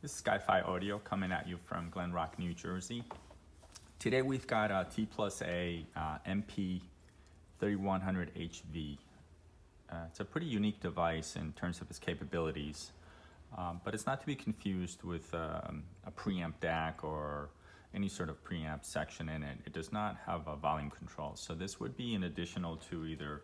This is SkyFi Audio coming at you from Glen Rock, New Jersey. Today we've got a T+A MP3100HV. It's a pretty unique device in terms of its capabilities, but it's not to be confused with a preamp DAC or any sort of preamp section in it. It does not have a volume control. So this would be an additional to either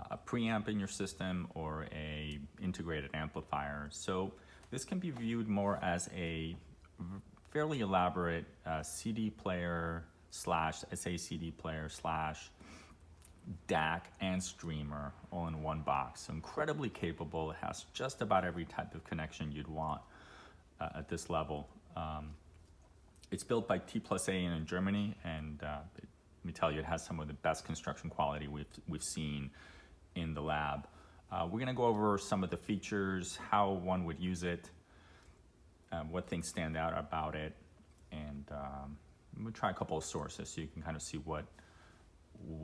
a preamp in your system or a integrated amplifier. So this can be viewed more as a fairly elaborate CD player slash SACD player slash DAC and streamer all in one box. So incredibly capable. It has just about every type of connection you'd want at this level. It's built by T+A in Germany, and let me tell you, it has some of the best construction quality we've seen in the lab. We're going to go over some of the features, how one would use it, what things stand out about it, and we'll try a couple of sources so you can kind of see what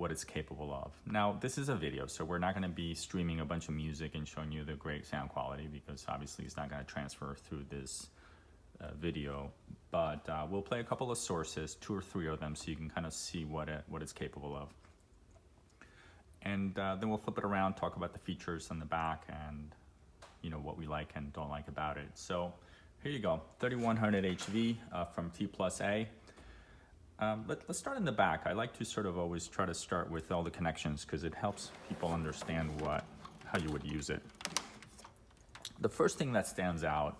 it's capable of. Now, this is a video, so we're not going to be streaming a bunch of music and showing you the great sound quality, because obviously it's not going to transfer through this video, but we'll play a couple of sources, 2 or 3 of them, so you can kind of see what it's capable of. And then we'll flip it around, talk about the features on the back and what we like and don't like about it. So here you go, 3100 HV from T+A. Let's start in the back. I like to sort of always try to start with all the connections because it helps people understand how you would use it. The first thing that stands out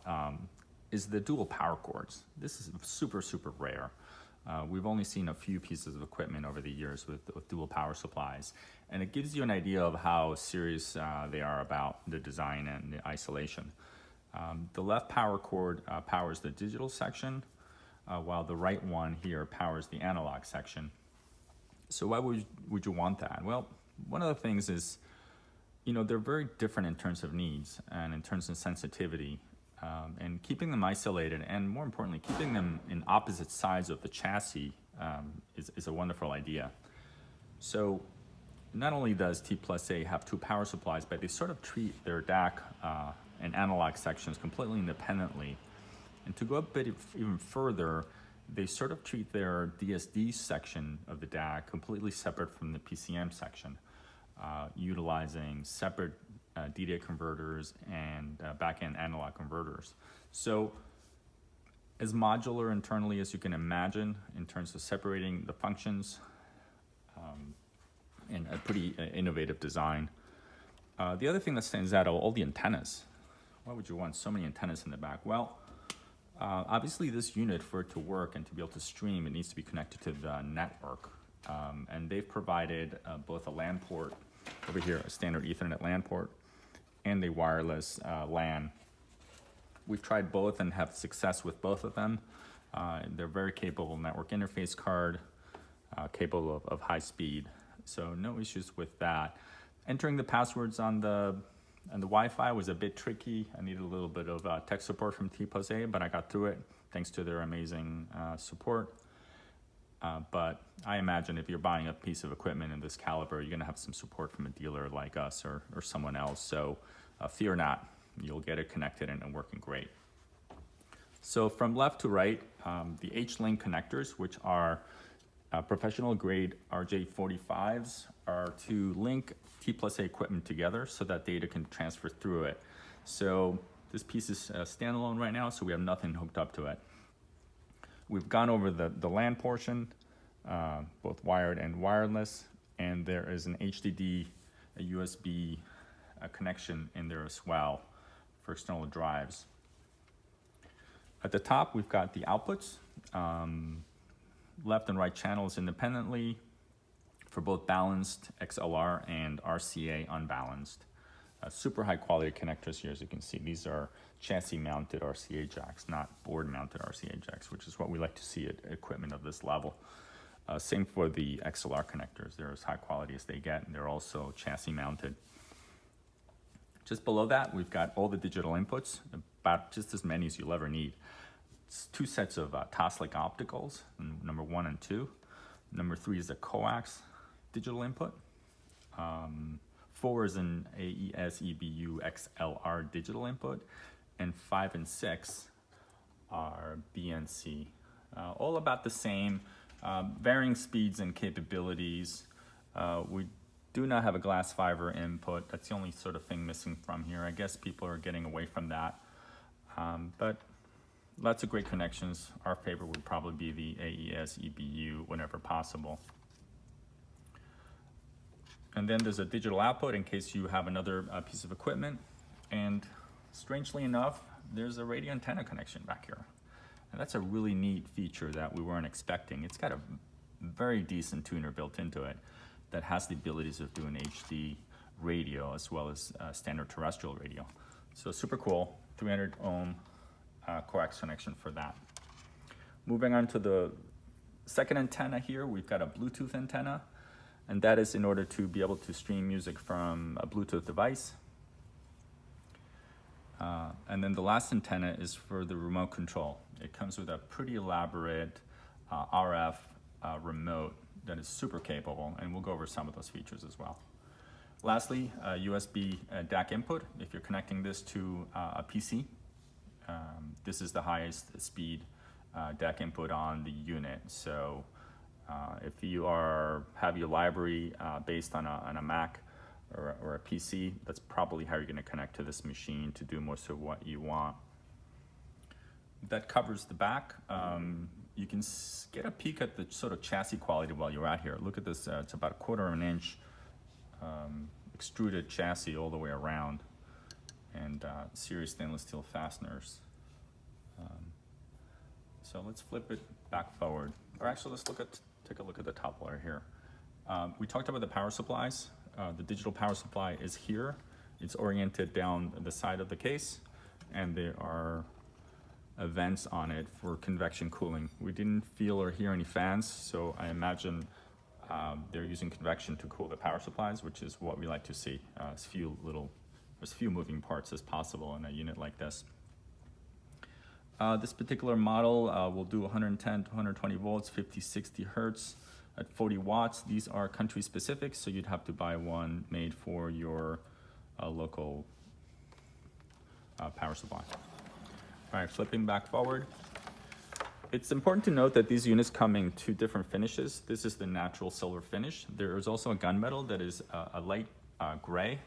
is the dual power cords. This is super, super rare. We've only seen a few pieces of equipment over the years with dual power supplies, and it gives you an idea of how serious they are about the design and the isolation. The left power cord powers the digital section, while the right one here powers the analog section. So why would you want that? Well, one of the things is, they're very different in terms of needs and in terms of sensitivity. And keeping them isolated, and more importantly, keeping them in opposite sides of the chassis is a wonderful idea. So not only does T+A have 2 power supplies, but they sort of treat their DAC and analog sections completely independently. And to go a bit even further, they sort of treat their DSD section of the DAC completely separate from the PCM section, utilizing separate DDA converters and back-end analog converters. So as modular internally as you can imagine in terms of separating the functions, and a pretty innovative design. The other thing that stands out are all the antennas. Why would you want so many antennas in the back? Well, obviously this unit, for it to work and to be able to stream, it needs to be connected to the network. And they've provided both a LAN port over here, a standard Ethernet LAN port, and a wireless LAN. We've tried both and have success with both of them. They're very capable network interface card, capable of high speed, so no issues with that. Entering the passwords on the Wi-Fi was a bit tricky. I needed a little bit of tech support from T+A, but I got through it thanks to their amazing support. But I imagine if you're buying a piece of equipment in this caliber, you're going to have some support from a dealer like us or someone else. So fear not, you'll get it connected and working great. So from left to right, the H-Link connectors, which are professional grade RJ45s, are to link T+A equipment together so that data can transfer through it. So this piece is standalone right now, so we have nothing hooked up to it. We've gone over the LAN portion, both wired and wireless, and there is an HDD, a USB connection in there as well for external drives. At the top, we've got the outputs, left and right channels independently for both balanced XLR and RCA unbalanced. Super high quality connectors here, as you can see. These are chassis mounted RCA jacks, not board mounted RCA jacks, which is what we like to see at equipment of this level. Same for the XLR connectors. They're as high quality as they get, and they're also chassis mounted. Just below that, we've got all the digital inputs, about just as many as you'll ever need. It's 2 sets of TOS-like opticals, number 1 and 2. Number 3 is a coax digital input. 4 is an AES EBU XLR digital input, and 5 and 6 are B and C. All about the same, varying speeds and capabilities. We do not have a glass fiber input. That's the only sort of thing missing from here. I guess people are getting away from that. But lots of great connections. Our favorite would probably be the AES EBU whenever possible. And then there's a digital output in case you have another piece of equipment. And strangely enough, there's a radio antenna connection back here. And that's a really neat feature that we weren't expecting. It's got a very decent tuner built into it that has the abilities of doing HD radio as well as standard terrestrial radio. So super cool, 300 ohm coax connection for that. Moving on to the second antenna here, we've got a Bluetooth antenna, and that is in order to be able to stream music from a Bluetooth device. And then the last antenna is for the remote control. It comes with a pretty elaborate RF remote that is super capable, and we'll go over some of those features as well. Lastly, USB Dac Input. If you're connecting this to a PC, this is the highest speed Dac Input on the unit. So if you have your library based on a Mac or a PC, that's probably how you're going to connect to this machine to do most of what you want. That covers the back. You can get a peek at the sort of chassis quality while you're out here. Look at this, it's about 1/4 of an inch extruded chassis all the way around, and serious stainless steel fasteners. So let's flip it back forward. Or actually, let's take a look at the top layer here. We talked about the power supplies. The digital power supply is here. It's oriented down the side of the case, and there are vents on it for convection cooling. We didn't feel or hear any fans, so I imagine they're using convection to cool the power supplies, which is what we like to see. As few moving parts as possible in a unit like this. This particular model will do 110 to 120 volts, 50, 60 hertz at 40 watts. These are country specific, so you'd have to buy one made for your local power supply. All right, flipping back forward. It's important to note that these units come in 2 different finishes. This is the natural silver finish. There is also a gunmetal that is a light gray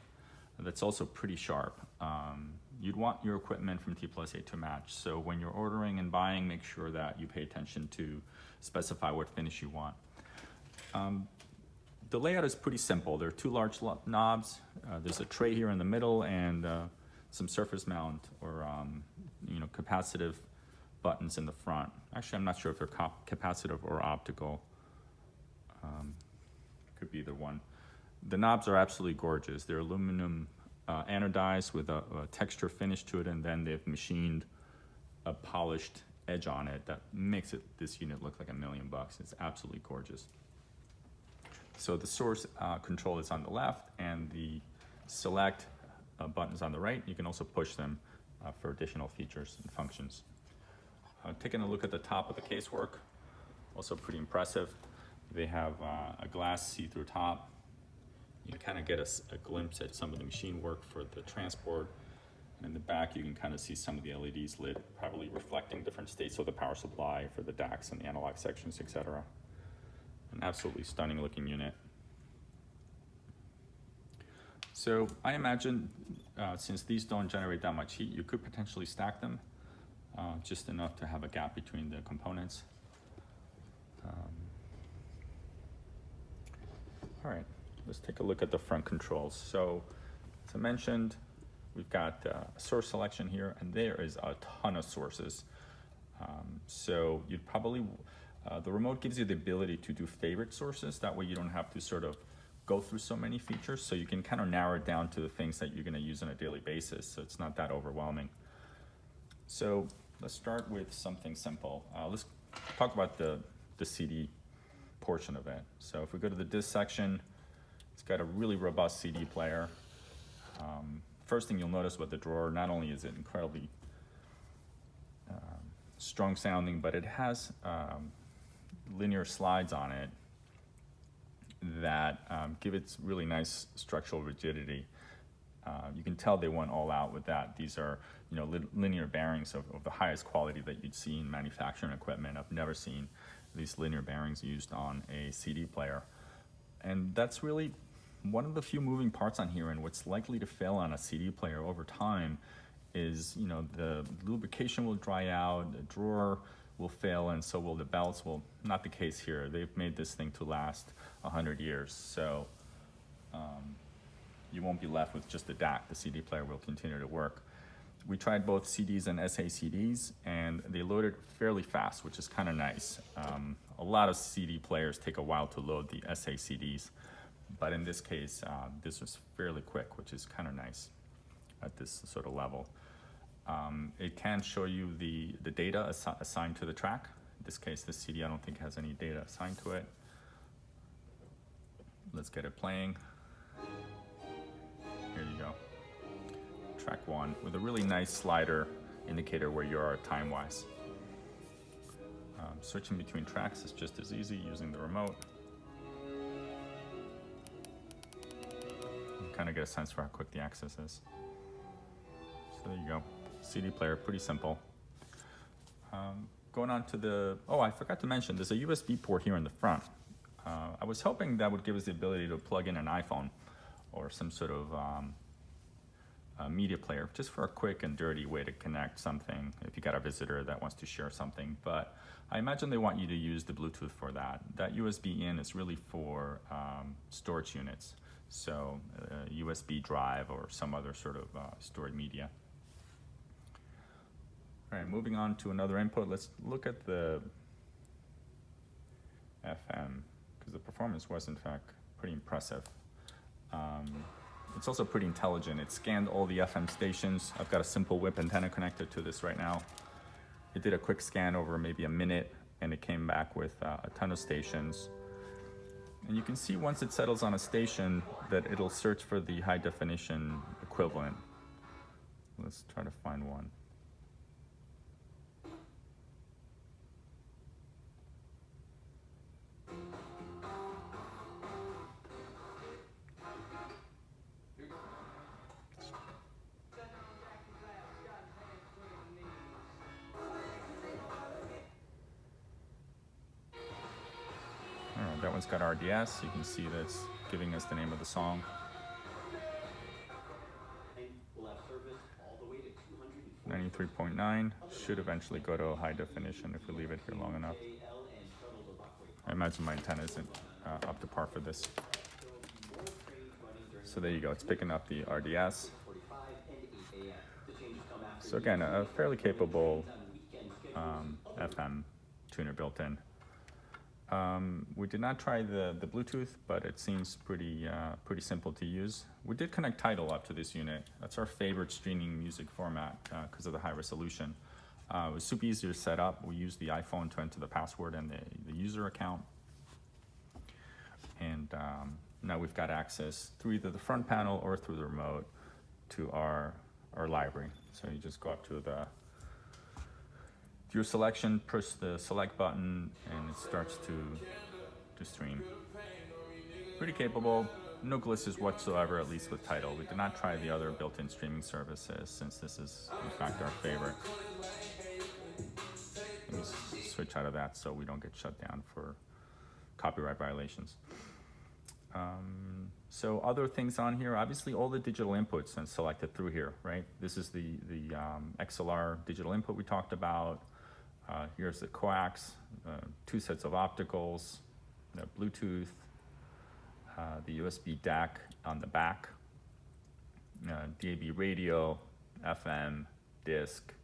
that's also pretty sharp. You'd want your equipment from T+A to match. So when you're ordering and buying, make sure that you pay attention to specify what finish you want. The layout is pretty simple. There are 2 large knobs. There's a tray here in the middle and some surface mount or capacitive buttons in the front. Actually, I'm not sure if they're capacitive or optical. Could be either one. The knobs are absolutely gorgeous. They're aluminum anodized with a texture finish to it, and then they've machined a polished edge on it that makes this unit look like $1 million. It's absolutely gorgeous. So the source control is on the left, and the select buttons on the right. You can also push them for additional features and functions. Taking a look at the top of the casework, also pretty impressive. They have a glass see-through top. You can kind of get a glimpse at some of the machine work for the transport. And in the back, you can kind of see some of the LEDs lit, probably reflecting different states of the power supply for the DACs and the analog sections, etc. An absolutely stunning looking unit. So I imagine, since these don't generate that much heat, you could potentially stack them just enough to have a gap between the components. All right, let's take a look at the front controls. So as I mentioned, we've got a source selection here, and there is a ton of sources. So you'd probably, the remote gives you the ability to do favorite sources. That way you don't have to sort of go through so many features, so you can kind of narrow it down to the things that you're going to use on a daily basis, so it's not that overwhelming. So let's start with something simple. Let's talk about the CD portion of it. So if we go to the disc section, it's got a really robust CD player. First thing you'll notice about the drawer, not only is it incredibly strong sounding, but it has linear slides on it that give it really nice structural rigidity. You can tell they went all out with that. These are, you know, linear bearings of the highest quality that you'd see in manufacturing equipment. I've never seen these linear bearings used on a CD player. And that's really one of the few moving parts on here, and what's likely to fail on a CD player over time is, you know, the lubrication will dry out, the drawer will fail, and so will the belts. Well, not the case here. They've made this thing to last 100 years, so you won't be left with just the DAC. The CD player will continue to work. We tried both CDs and SACDs, and they loaded fairly fast, which is kind of nice. A lot of CD players take a while to load the SACDs, but in this case, this was fairly quick, which is kind of nice at this sort of level. It can show you the data assigned to the track. In this case, this CD I don't think has any data assigned to it. Let's get it playing. Here you go. Track 1 with a really nice slider indicator where you are time-wise. Switching between tracks is just as easy using the remote. You kind of get a sense for how quick the access is. So there you go. CD player, pretty simple. Going on to the, oh, I forgot to mention, there's a USB port here in the front. I was hoping that would give us the ability to plug in an iPhone or some sort of media player, just for a quick and dirty way to connect something if you got a visitor that wants to share something. But I imagine they want you to use the Bluetooth for that. That USB in is really for storage units, so a USB drive or some other sort of stored media. All right, moving on to another input. Let's look at the FM, because the performance was in fact pretty impressive. It's also pretty intelligent. It scanned all the FM stations. I've got a simple whip antenna connected to this right now. It did a quick scan over maybe a minute, and it came back with a ton of stations. And you can see once it settles on a station that it'll search for the high definition equivalent. Let's try to find one. That one's got RDS. You can see that's giving us the name of the song. 93.9 should eventually go to a high definition if we leave it here long enough. I imagine my antenna isn't up to par for this. So there you go. It's picking up the RDS. So again, a fairly capable FM tuner built in. We did not try the Bluetooth, but it seems pretty simple to use. We did connect Tidal up to this unit. That's our favorite streaming music format because of the high resolution. It was super easy to set up. We used the iPhone to enter the password and the user account. And now we've got access through either the front panel or through the remote to our library. So you just go up to your selection, push the select button, and it starts to stream. Pretty capable, no glitches whatsoever, at least with Tidal. We did not try the other built-in streaming services since this is in fact our favorite. Let me switch out of that so we don't get shut down for copyright violations. So other things on here, obviously all the digital inputs and selected through here, right? This is the XLR digital input we talked about. Here's the coax, 2 sets of opticals, Bluetooth, the USB DAC on the back, DAB radio, FM, disc,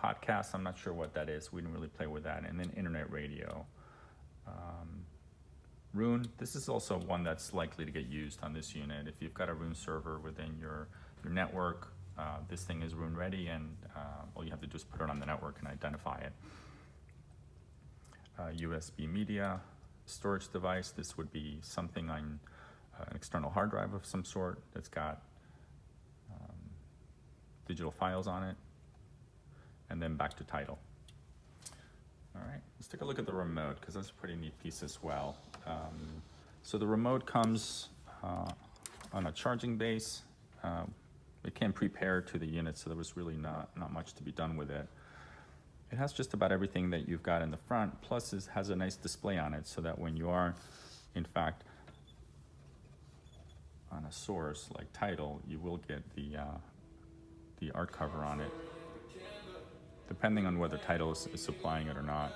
podcast, I'm not sure what that is. We didn't really play with that. And then internet radio. Roon, this is also one that's likely to get used on this unit. If you've got a Roon server within your network, this thing is Roon ready, and all you have to do is put it on the network and identify it. USB media, storage device. This would be something on an external hard drive of some sort that's got digital files on it, and then back to Tidal. All right, let's take a look at the remote, because that's a pretty neat piece as well. So the remote comes on a charging base. it came prepared to the unit, so there was really not much to be done with it. It has just about everything that you've got in the front, plus it has a nice display on it so that when you are, in fact, on a source like Tidal, you will get the art cover on it, depending on whether Tidal is supplying it or not.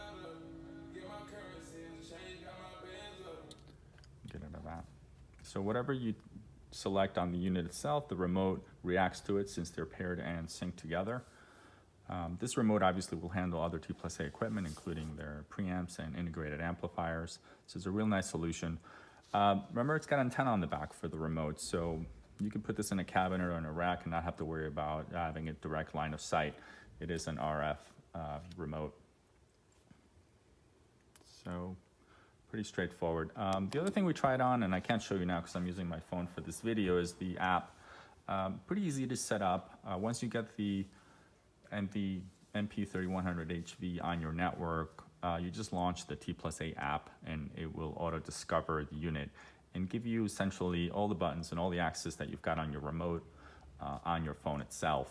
Get rid of that. So whatever you select on the unit itself, the remote reacts to it since they're paired and synced together. This remote obviously will handle other T+A equipment, including their preamps and integrated amplifiers. So it's a real nice solution. Remember, it's got an antenna on the back for the remote, so you can put this in a cabinet or in a rack and not have to worry about having a direct line of sight. It is an RF remote. So pretty straightforward. The other thing we tried on, and I can't show you now because I'm using my phone for this video, is the app. Pretty easy to set up. Once you get the MP3100HV on your network, you just launch the T+A app and it will auto-discover the unit and give you essentially all the buttons and all the access that you've got on your remote on your phone itself.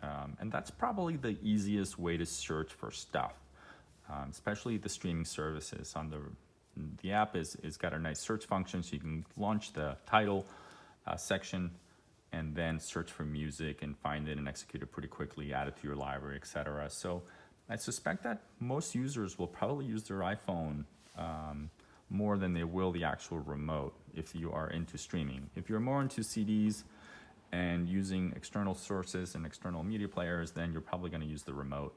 And that's probably the easiest way to search for stuff, especially the streaming services. On the app is got a nice search function, so you can launch the title section and then search for music and find it and execute it pretty quickly, add it to your library, etc. So I suspect that most users will probably use their iPhone more than they will the actual remote if you are into streaming. If you're more into CDs and using external sources and external media players, then you're probably going to use the remote.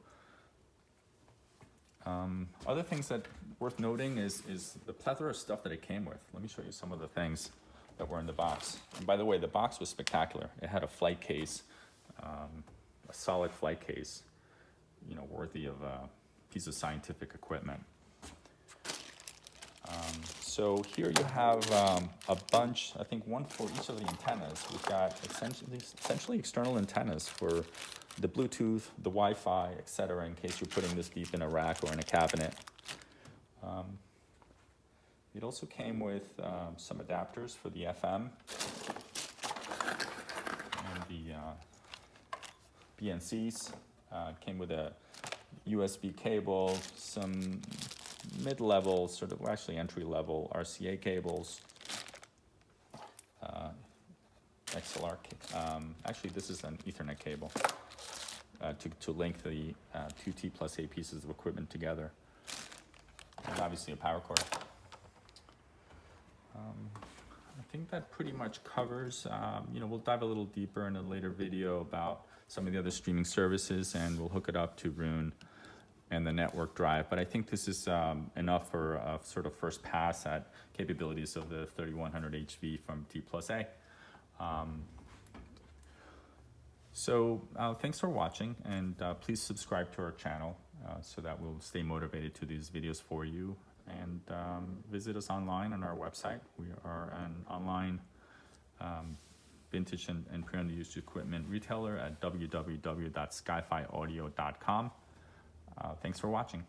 Other things that worth noting is the plethora of stuff that it came with. Let me show you some of the things that were in the box. And by the way, the box was spectacular. It had a flight case, a solid flight case, you know, worthy of a piece of scientific equipment. So here you have a bunch, I think one for each of the antennas. We've got essentially external antennas for the Bluetooth, the Wi-Fi, etc., in case you're putting this deep in a rack or in a cabinet. It also came with some adapters for the FM and the BNCs. It came with a USB cable, some mid-level, sort of, well, actually entry-level RCA cables, XLR. Actually, this is an Ethernet cable to link the two T+A pieces of equipment together, and obviously a power cord. I think that pretty much covers, you know, we'll dive a little deeper in a later video about some of the other streaming services, and we'll hook it up to Rune and the network drive. But I think this is enough for a sort of first pass at capabilities of the 3100HV from T+A. So thanks for watching, and please subscribe to our channel so that we'll stay motivated to these videos for you. And visit us online on our website. We are an online vintage and pre-owned used equipment retailer at www.skyfiaudio.com. Thanks for watching.